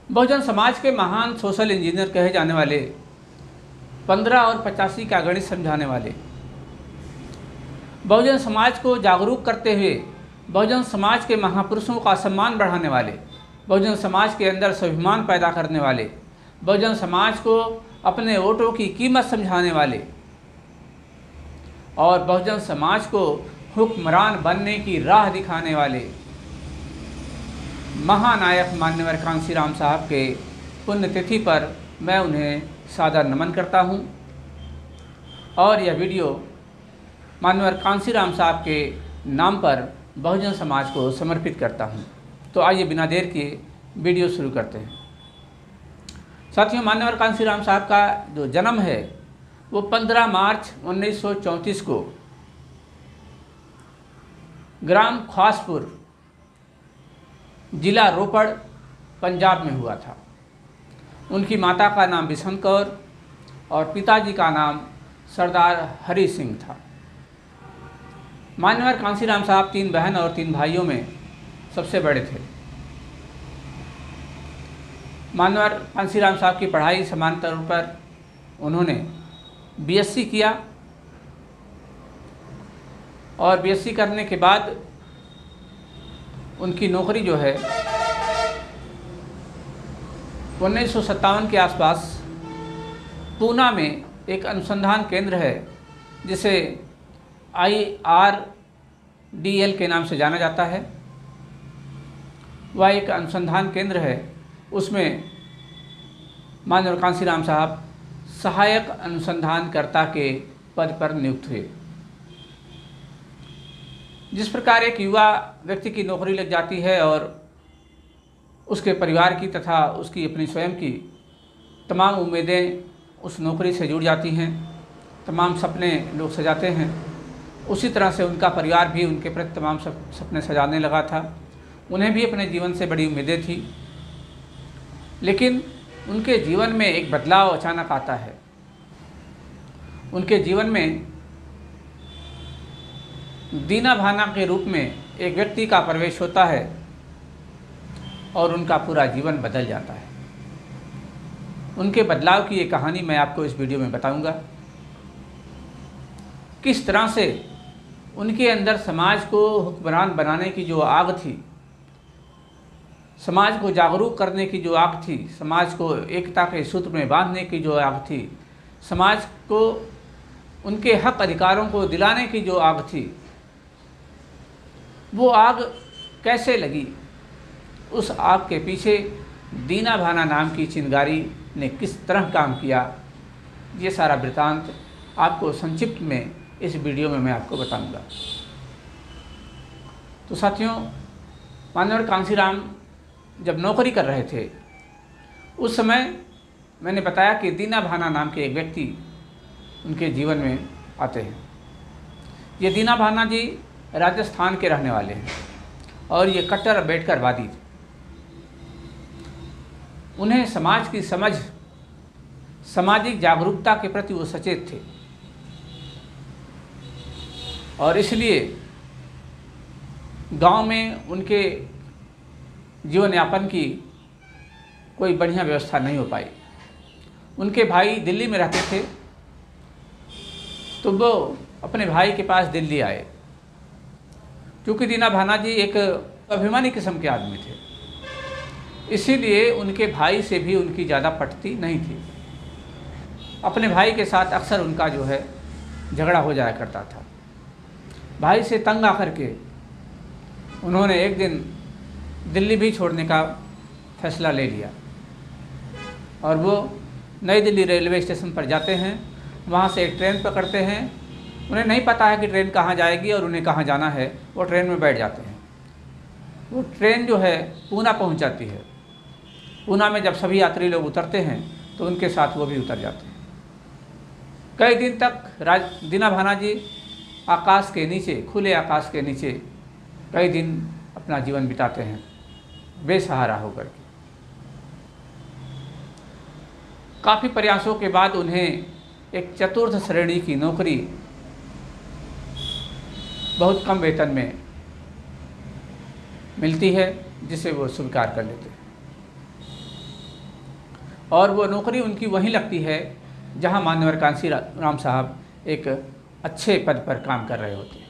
बहुजन समाज के महान social engineer कहे जाने वाले 15 और 85 का गणित समझाने वाले, बहुजन समाज को जागरूक करते हुए बहुजन समाज के महापुरुषों का सम्मान बढ़ाने वाले, बहुजन समाज के अंदर स्वाभिमान पैदा करने वाले, बहुजन समाज को अपने वोटों की कीमत समझाने वाले और बहुजन समाज को हुक्मरान बनने की राह दिखाने वाले महानायक मान्यवर कांसीराम साहब के पुण्यतिथि पर मैं उन्हें सादर नमन करता हूं और यह वीडियो मान्यवर कांसीराम साहब के नाम पर बहुजन समाज को समर्पित करता हूं। तो आइए बिना देर किए वीडियो शुरू करते हैं। साथियों, मान्यवर कांसीराम साहब का जो जन्म है वो 15 मार्च 1934 को ग्राम ख्वासपुर, जिला रोपड़, पंजाब में हुआ था। उनकी माता का नाम बिशन कौर और पिताजी का नाम सरदार हरि सिंह था। मान्यवर कांसीराम साहब 3 बहन और 3 भाइयों में सबसे बड़े थे। मान्यवर कांसीराम साहब की पढ़ाई समान तौर पर उन्होंने बीएससी किया और बीएससी करने के बाद उनकी नौकरी जो है 1957 के आसपास पूना में एक अनुसंधान केंद्र है जिसे IRDL के नाम से जाना जाता है। वह एक अनुसंधान केंद्र है, उसमें मान्यवर कांसीराम साहब सहायक अनुसंधानकर्ता के पद पर नियुक्त हुए। जिस प्रकार एक युवा व्यक्ति की नौकरी लग जाती है और उसके परिवार की तथा उसकी अपनी स्वयं की तमाम उम्मीदें उस नौकरी से जुड़ जाती हैं, तमाम सपने लोग सजाते हैं, उसी तरह से उनका परिवार भी उनके प्रति तमाम सपने सजाने लगा था। उन्हें भी अपने जीवन से बड़ी उम्मीदें थी, लेकिन उनके जीवन में एक बदलाव अचानक आता है। उनके जीवन में दीना भाना के रूप में एक व्यक्ति का प्रवेश होता है और उनका पूरा जीवन बदल जाता है। उनके बदलाव की ये कहानी मैं आपको इस वीडियो में बताऊंगा। किस तरह से उनके अंदर समाज को हुक्मरान बनाने की जो आग थी, समाज को जागरूक करने की जो आग थी, समाज को एकता के सूत्र में बांधने की जो आग थी, समाज को उनके हक अधिकारों को दिलाने की जो आग थी, वो आग कैसे लगी, उस आग के पीछे दीना भाना नाम की चिंगारी ने किस तरह काम किया, ये सारा वृतांत आपको संक्षिप्त में इस वीडियो में मैं आपको बताऊंगा। तो साथियों, मान्यवर कांसीराम जब नौकरी कर रहे थे उस समय मैंने बताया कि दीना भाना नाम के एक व्यक्ति उनके जीवन में आते हैं। ये दीना भाना जी राजस्थान के रहने वाले हैं और ये कट्टर अम्बेडकरवादी थे। उन्हें समाज की समझ, सामाजिक जागरूकता के प्रति वो सचेत थे और इसलिए गांव में उनके जीवन यापन की कोई बढ़िया व्यवस्था नहीं हो पाई। उनके भाई दिल्ली में रहते थे तो वो अपने भाई के पास दिल्ली आए। क्योंकि दीना भाना जी एक अभिमानी किस्म के आदमी थे, इसीलिए उनके भाई से भी उनकी ज़्यादा पटती नहीं थी। अपने भाई के साथ अक्सर उनका जो है झगड़ा हो जाया करता था। भाई से तंग आकर के उन्होंने एक दिन दिल्ली भी छोड़ने का फैसला ले लिया और वो नई दिल्ली रेलवे स्टेशन पर जाते हैं। वहाँ से एक ट्रेन पकड़ते हैं। उन्हें नहीं पता है कि ट्रेन कहाँ जाएगी और उन्हें कहाँ जाना है। वो ट्रेन में बैठ जाते हैं। वो ट्रेन जो है पूना पहुँच जाती है। पूना में जब सभी यात्री लोग उतरते हैं तो उनके साथ वो भी उतर जाते हैं। कई दिन तक दीना भाना जी आकाश के नीचे, खुले आकाश के नीचे कई दिन अपना जीवन बिताते हैं बेसहारा होकर के। काफ़ी प्रयासों के बाद उन्हें एक चतुर्थ श्रेणी की नौकरी बहुत कम वेतन में मिलती है, जिसे वो स्वीकार कर लेते हैं। और वो नौकरी उनकी वहीं लगती है जहाँ मान्यवर कांसी राम साहब एक अच्छे पद पर काम कर रहे होते हैं।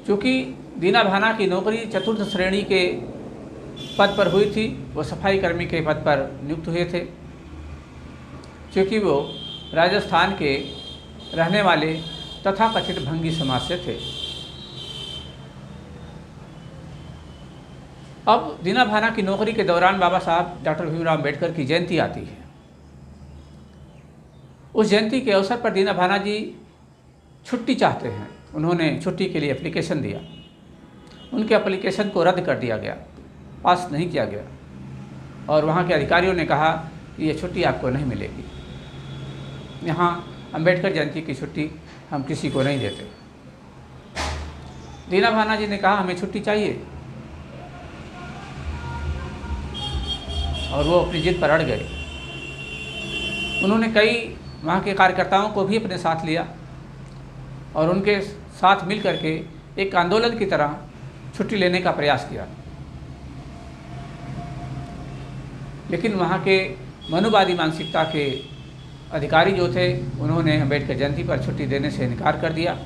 चूँकि दीना भाना की नौकरी चतुर्थ श्रेणी के पद पर हुई थी, वो सफाई कर्मी के पद पर नियुक्त हुए थे। क्योंकि वो राजस्थान के रहने वाले तथाकथित भंगी समाज से थे। अब दीना भाना की नौकरी के दौरान बाबा साहब डॉक्टर भीमराव अम्बेडकर की जयंती आती है। उस जयंती के अवसर पर दीना भाना जी छुट्टी चाहते हैं। उन्होंने छुट्टी के लिए एप्लीकेशन दिया। उनके एप्लीकेशन को रद्द कर दिया गया, पास नहीं किया गया और वहाँ के अधिकारियों ने कहा कि ये छुट्टी आपको नहीं मिलेगी। यहाँ अम्बेडकर जयंती की छुट्टी हम किसी को नहीं देते। दीना भाना जी ने कहा हमें छुट्टी चाहिए और वो अपनी जिद पर अड़ गए। उन्होंने कई वहाँ के कार्यकर्ताओं को भी अपने साथ लिया और उनके साथ मिल करके एक आंदोलन की तरह छुट्टी लेने का प्रयास किया। लेकिन वहाँ के मनुवादी मानसिकता के अधिकारी जो थे उन्होंने अम्बेडकर जयंती पर छुट्टी देने से इनकार कर दिया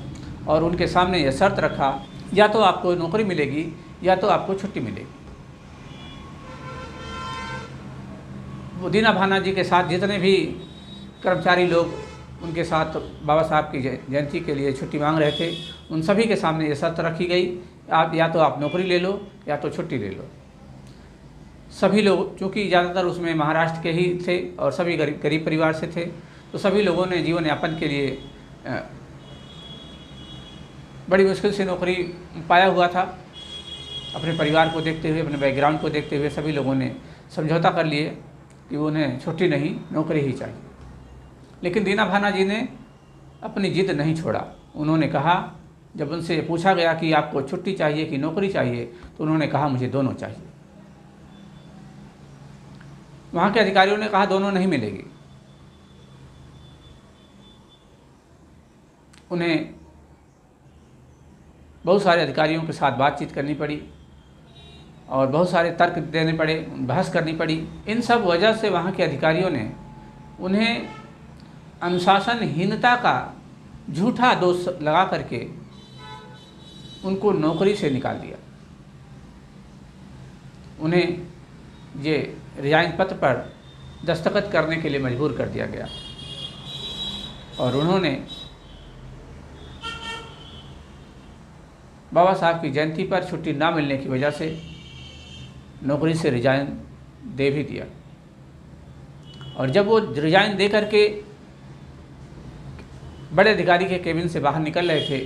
और उनके सामने यह शर्त रखा, या तो आपको नौकरी मिलेगी या तो आपको छुट्टी मिलेगी। वो दीना भाना जी के साथ जितने भी कर्मचारी लोग उनके साथ बाबा साहब की जयंती के लिए छुट्टी मांग रहे थे, उन सभी के सामने ये शर्त रखी गई, आप या तो आप नौकरी ले लो या तो छुट्टी ले लो। सभी लोग, चूँकि ज़्यादातर उसमें महाराष्ट्र के ही थे और सभी गरीब परिवार से थे, तो सभी लोगों ने जीवन यापन के लिए बड़ी मुश्किल से नौकरी पाया हुआ था। अपने परिवार को देखते हुए, अपने बैकग्राउंड को देखते हुए सभी लोगों ने समझौता कर लिए कि उन्हें छुट्टी नहीं, नौकरी ही चाहिए। लेकिन दीना भाना जी ने अपनी जिद नहीं छोड़ा। उन्होंने कहा, जब उनसे पूछा गया कि आपको छुट्टी चाहिए कि नौकरी चाहिए, तो उन्होंने कहा मुझे दोनों चाहिए। वहाँ के अधिकारियों ने कहा दोनों नहीं मिलेगी। उन्हें बहुत सारे अधिकारियों के साथ बातचीत करनी पड़ी और बहुत सारे तर्क देने पड़े, बहस करनी पड़ी। इन सब वजह से वहाँ के अधिकारियों ने उन्हें अनुशासनहीनता का झूठा दोष लगा करके उनको नौकरी से निकाल दिया। उन्हें ये रिजाइन पत्र पर दस्तखत करने के लिए मजबूर कर दिया गया और उन्होंने बाबा साहब की जयंती पर छुट्टी ना मिलने की वजह से नौकरी से रिजाइन दे भी दिया। और जब वो रिजाइन दे करके बड़े अधिकारी के केबिन से बाहर निकल रहे थे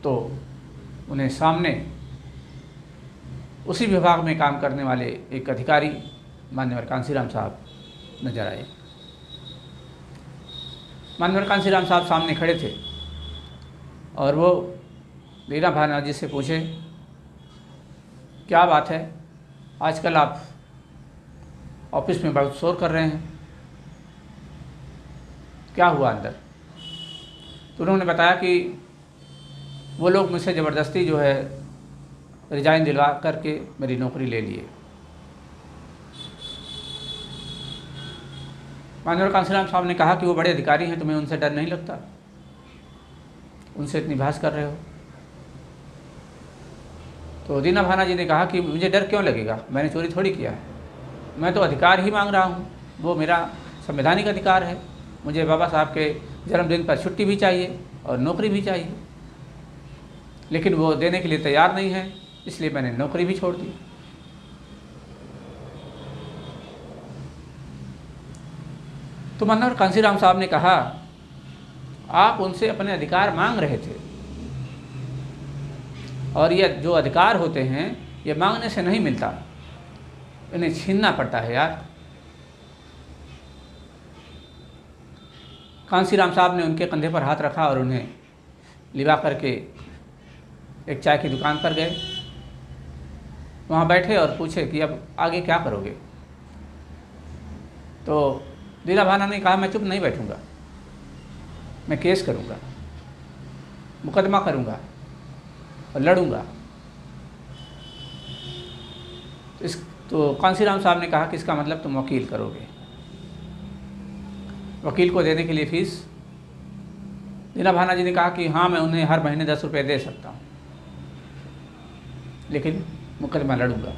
तो उन्हें सामने उसी विभाग में काम करने वाले एक अधिकारी मान्यवर कांसीराम साहब नजर आए। मान्यवर कांसीराम साहब सामने खड़े थे और वो दीना भाना जी से पूछे, क्या बात है, आजकल आप ऑफिस में बहुत शोर कर रहे हैं, क्या हुआ अंदर? तो उन्होंने बताया कि वो लोग मुझसे ज़बरदस्ती जो है रिजाइन दिलवा करके मेरी नौकरी ले लिए। मान्यवर कांसीराम साहब ने कहा कि वो बड़े अधिकारी हैं, तुम्हें उनसे डर नहीं लगता? उनसे इतनी बहस कर रहे हो? तो दीना भाना जी ने कहा कि मुझे डर क्यों लगेगा, मैंने चोरी थोड़ी किया है, मैं तो अधिकार ही मांग रहा हूँ, वो मेरा संवैधानिक अधिकार है। मुझे बाबा साहब के जन्मदिन पर छुट्टी भी चाहिए और नौकरी भी चाहिए, लेकिन वो देने के लिए तैयार नहीं है, इसलिए मैंने नौकरी भी छोड़ दी। तो मान्यवर कांसीराम साहब ने कहा, आप उनसे अपने अधिकार मांग रहे थे और ये जो अधिकार होते हैं ये मांगने से नहीं मिलता, इन्हें छीनना पड़ता है यार। कांसीराम साहब ने उनके कंधे पर हाथ रखा और उन्हें लिवा करके एक चाय की दुकान पर गए। वहाँ बैठे और पूछे कि अब आगे क्या करोगे? तो दीना भाना ने कहा, मैं चुप नहीं बैठूंगा, मैं केस करूंगा, मुकदमा करूंगा और लड़ूंगा। तो कांसीराम साहब ने कहा कि इसका मतलब तुम वकील करोगे। वकील को देने के लिए फीस दीना भाना जी ने कहा कि हाँ, मैं उन्हें हर महीने 10 रुपये दे सकता हूँ, लेकिन मुकदमा लड़ूंगा।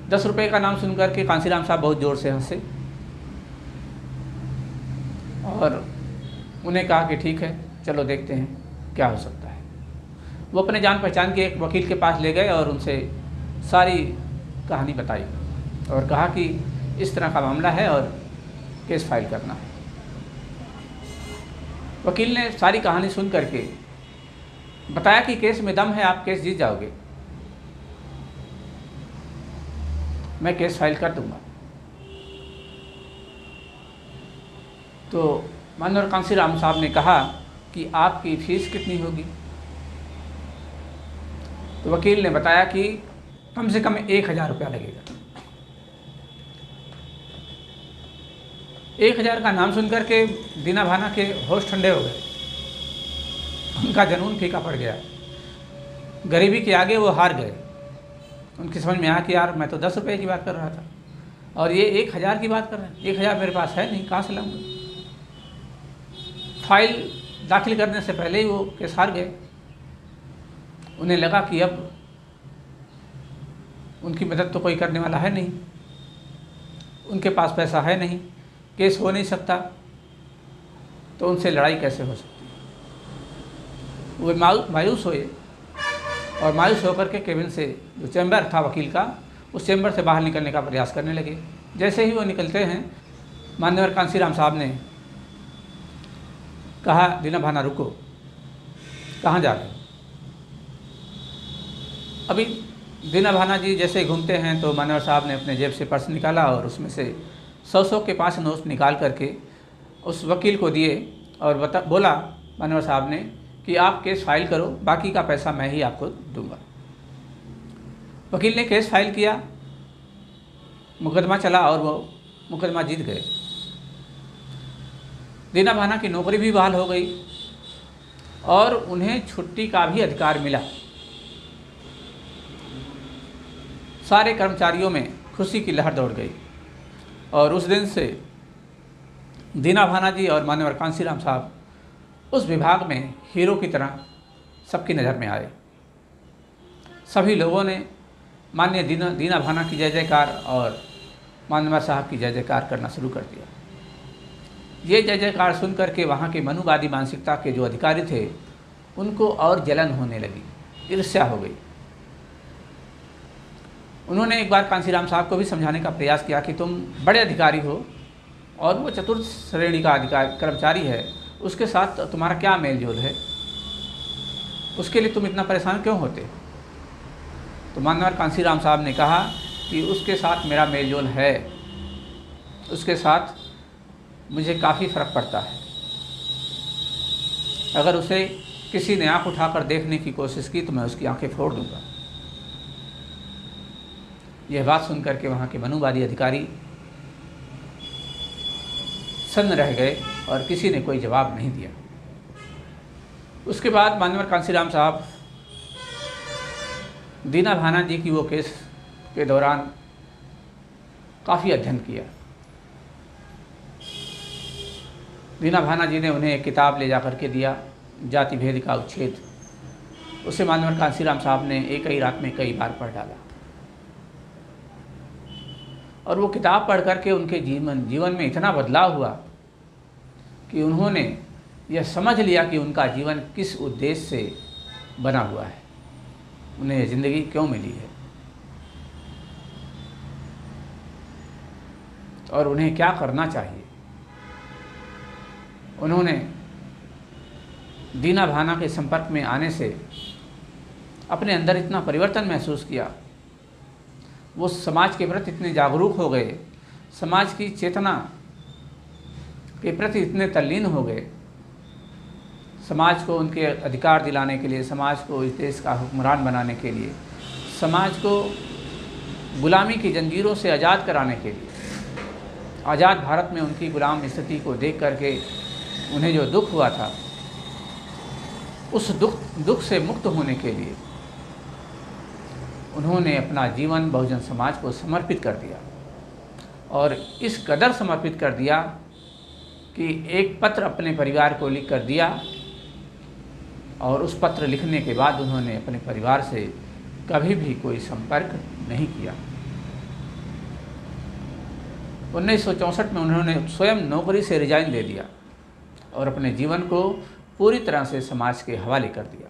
10 रुपये का नाम सुनकर के कांसीराम साहब बहुत ज़ोर से हंसे और उन्हें कहा कि ठीक है, चलो देखते हैं क्या हो सकता है। वो अपने जान पहचान के एक वकील के पास ले गए और उनसे सारी कहानी बताई और कहा कि इस तरह का मामला है और केस फाइल करना है। वकील ने सारी कहानी सुन करके बताया कि केस में दम है, आप केस जीत जाओगे, मैं केस फाइल कर दूंगा। तो माननीय कांसीराम साहब ने कहा कि आपकी फ़ीस कितनी होगी? तो वकील ने बताया कि कम से कम 1000 रुपया लगेगा। 1000 का नाम सुनकर के दीना भाना के होश ठंडे हो गए, उनका जुनून फीका पड़ गया। गरीबी के आगे वो हार गए। उनकी समझ में आया कि यार, मैं तो 10 रुपये की बात कर रहा था और ये 1000 की बात कर रहे हैं। 1000 मेरे पास है नहीं, कहाँ से लाऊंगा? फाइल दाखिल करने से पहले ही वो केस हार गए। उन्हें लगा कि अब उनकी मदद तो कोई करने वाला है नहीं, उनके पास पैसा है नहीं, केस हो नहीं सकता, तो उनसे लड़ाई कैसे हो सकती है। वो मायूस हुए और मायूस होकर के केबिन से, जो चैम्बर था वकील का, उस चैम्बर से बाहर निकलने का प्रयास करने लगे। जैसे ही वो निकलते हैं, माननीय कांसीराम साहब ने कहा, दीना भाना रुको, कहाँ जा रहे हो? अभी दीना भाना जी जैसे घूमते हैं तो माननीय साहब ने अपने जेब से पर्स निकाला और उसमें से 100 के 5 नोट निकाल करके उस वकील को दिए और बोला माननीय साहब ने कि आप केस फाइल करो, बाकी का पैसा मैं ही आपको दूंगा। वकील ने केस फाइल किया, मुकदमा चला और वो मुकदमा जीत गए। दीना भाना की नौकरी भी बहाल हो गई और उन्हें छुट्टी का भी अधिकार मिला। सारे कर्मचारियों में खुशी की लहर दौड़ गई और उस दिन से दीना भाना जी और माननीय कांसीराम साहब उस विभाग में हीरो की तरह सबकी नज़र में आए। सभी लोगों ने माननीय दीना भाना की जय जयकार और माननीय साहब की जय जयकार करना शुरू कर दिया। ये जय जयकार सुन करके वहाँ के मनुवादी मानसिकता के जो अधिकारी थे, उनको और जलन होने लगी, ईर्ष्या हो गई। उन्होंने एक बार कांसीराम साहब को भी समझाने का प्रयास किया कि तुम बड़े अधिकारी हो और वो चतुर्थ श्रेणी का कर्मचारी है, उसके साथ तुम्हारा क्या मेल जोल है, उसके लिए तुम इतना परेशान क्यों होते? तो माननीय कांसीराम साहब ने कहा कि उसके साथ मेरा मेल जोल है, उसके साथ मुझे काफ़ी फ़र्क पड़ता है। अगर उसे किसी ने आँख उठाकर देखने की कोशिश की तो मैं उसकी आंखें फोड़ दूंगा। यह बात सुनकर के वहाँ के मनुवादी अधिकारी सन्न रह गए और किसी ने कोई जवाब नहीं दिया। उसके बाद माननीय कांसीराम साहब दीना भाना जी की वो केस के दौरान काफ़ी अध्ययन किया। दीना भाना जी ने उन्हें एक किताब ले जा कर के दिया, जाति भेद का उच्छेद। उसे माननीय कांसीराम साहब ने एक ही रात में कई बार पढ़ डाला और वो किताब पढ़ करके उनके जीवन में इतना बदलाव हुआ कि उन्होंने यह समझ लिया कि उनका जीवन किस उद्देश्य से बना हुआ है, उन्हें यह ज़िंदगी क्यों मिली है और उन्हें क्या करना चाहिए। उन्होंने दीना भाना के संपर्क में आने से अपने अंदर इतना परिवर्तन महसूस किया, वो समाज के प्रति इतने जागरूक हो गए, समाज की चेतना के प्रति इतने तल्लीन हो गए, समाज को उनके अधिकार दिलाने के लिए, समाज को इस देश का हुक्मरान बनाने के लिए, समाज को गुलामी की जंजीरों से आज़ाद कराने के लिए, आज़ाद भारत में उनकी गुलाम स्थिति को देख करके उन्हें जो दुख हुआ था, उस दुख से मुक्त होने के लिए उन्होंने अपना जीवन बहुजन समाज को समर्पित कर दिया, और इस कदर समर्पित कर दिया कि एक पत्र अपने परिवार को लिख कर दिया, और उस पत्र लिखने के बाद उन्होंने अपने परिवार से कभी भी कोई संपर्क नहीं किया। 1964 में उन्होंने स्वयं नौकरी से रिजाइन दे दिया और अपने जीवन को पूरी तरह से समाज के हवाले कर दिया।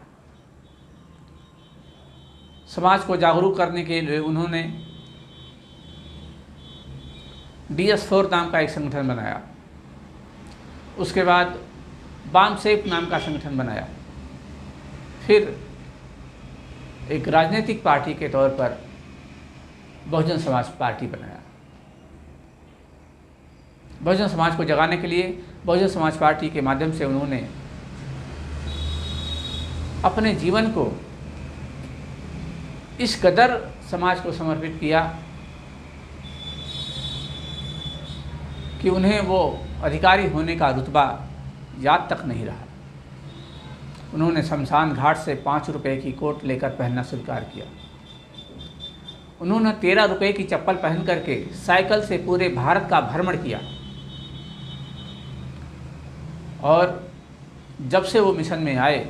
समाज को जागरूक करने के लिए उन्होंने DS4 नाम का एक संगठन बनाया, उसके बाद बामसेफ नाम का संगठन बनाया, फिर एक राजनीतिक पार्टी के तौर पर बहुजन समाज पार्टी बनाया। बहुजन समाज को जगाने के लिए बहुजन समाज पार्टी के माध्यम से उन्होंने अपने जीवन को इस कदर समाज को समर्पित किया कि उन्हें वो अधिकारी होने का रुतबा याद तक नहीं रहा। उन्होंने शमशान घाट से 5 रुपए की कोट लेकर पहनना स्वीकार किया। उन्होंने 13 रुपए की चप्पल पहन करके साइकिल से पूरे भारत का भ्रमण किया, और जब से वो मिशन में आए,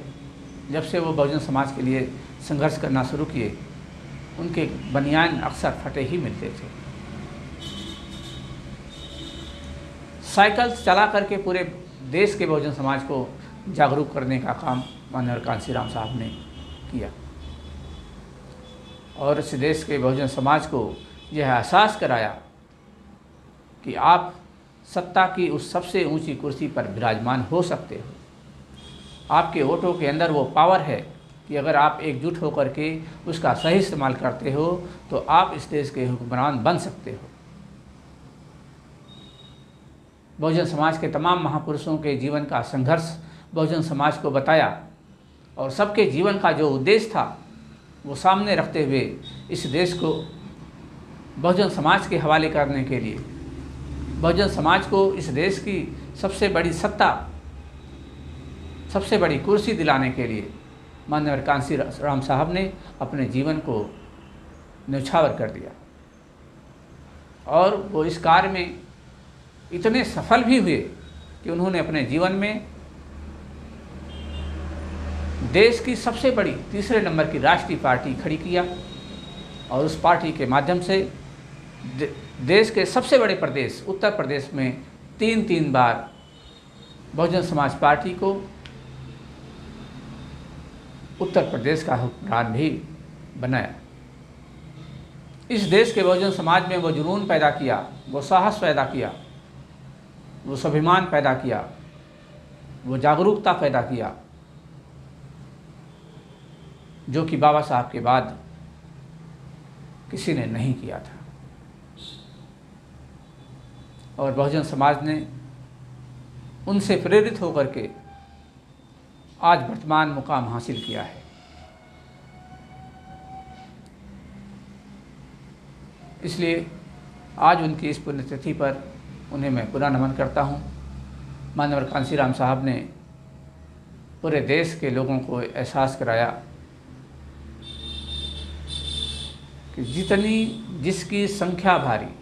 जब से वो बहुजन समाज के लिए संघर्ष करना शुरू किए, उनके बनियान अक्सर फटे ही मिलते थे। साइकिल चला करके पूरे देश के बहुजन समाज को जागरूक करने का काम माननीय कांशीराम साहब ने किया, और इस देश के बहुजन समाज को यह एहसास कराया कि आप सत्ता की उस सबसे ऊंची कुर्सी पर विराजमान हो सकते हो। आपके वोटों के अंदर वो पावर है कि अगर आप एकजुट होकर के उसका सही इस्तेमाल करते हो तो आप इस देश के हुक्मरान बन सकते हो। बहुजन समाज के तमाम महापुरुषों के जीवन का संघर्ष बहुजन समाज को बताया, और सबके जीवन का जो उद्देश्य था वो सामने रखते हुए इस देश को बहुजन समाज के हवाले करने के लिए, बहुजन समाज को इस देश की सबसे बड़ी सत्ता, सबसे बड़ी कुर्सी दिलाने के लिए माननीय कांशीराम साहब ने अपने जीवन को न्यौछावर कर दिया, और वो इस कार्य में इतने सफल भी हुए कि उन्होंने अपने जीवन में देश की सबसे बड़ी 3 नंबर की राष्ट्रीय पार्टी खड़ी किया, और उस पार्टी के माध्यम से देश के सबसे बड़े प्रदेश उत्तर प्रदेश में 3 बार बहुजन समाज पार्टी को उत्तर प्रदेश का हुक्मरान भी बनाया। इस देश के बहुजन समाज में वो जुनून पैदा किया, वो साहस पैदा किया, वो स्वाभिमान पैदा किया, वो जागरूकता पैदा किया, जो कि बाबा साहब के बाद किसी ने नहीं किया था। और बहुजन समाज ने उनसे प्रेरित होकर के आज वर्तमान मुकाम हासिल किया है। इसलिए आज उनकी इस पुण्यतिथि पर उन्हें मैं पुनः नमन करता हूँ। माननीय कांशीराम साहब ने पूरे देश के लोगों को एहसास कराया कि जिसकी संख्या भारी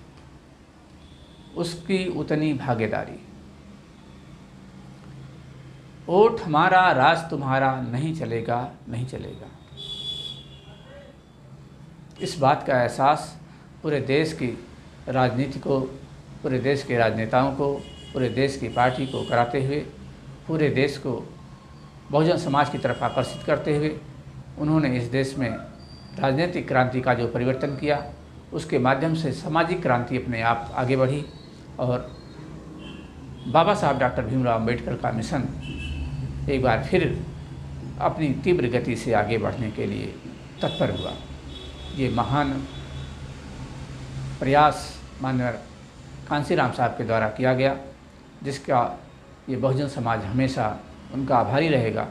उसकी उतनी भागीदारी। वोट हमारा, राज तुम्हारा, नहीं चलेगा, नहीं चलेगा। इस बात का एहसास पूरे देश की राजनीति को, पूरे देश के राजनेताओं को, पूरे देश की पार्टी को कराते हुए पूरे देश को बहुजन समाज की तरफ आकर्षित करते हुए उन्होंने इस देश में राजनीतिक क्रांति का जो परिवर्तन किया, उसके माध्यम से सामाजिक क्रांति अपने आप आगे बढ़ी और बाबा साहब डॉक्टर भीमराव अम्बेडकर का मिशन एक बार फिर अपनी तीव्र गति से आगे बढ़ने के लिए तत्पर हुआ। ये महान प्रयास माननीय कांशीराम साहब के द्वारा किया गया, जिसका ये बहुजन समाज हमेशा उनका आभारी रहेगा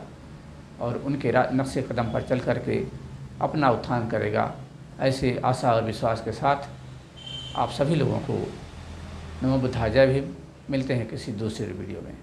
और उनके नक्शे कदम पर चल करके अपना उत्थान करेगा। ऐसे आशा और विश्वास के साथ आप सभी लोगों को नमो बुद्धाय, जय भीम। मिलते हैं किसी दूसरे वीडियो में।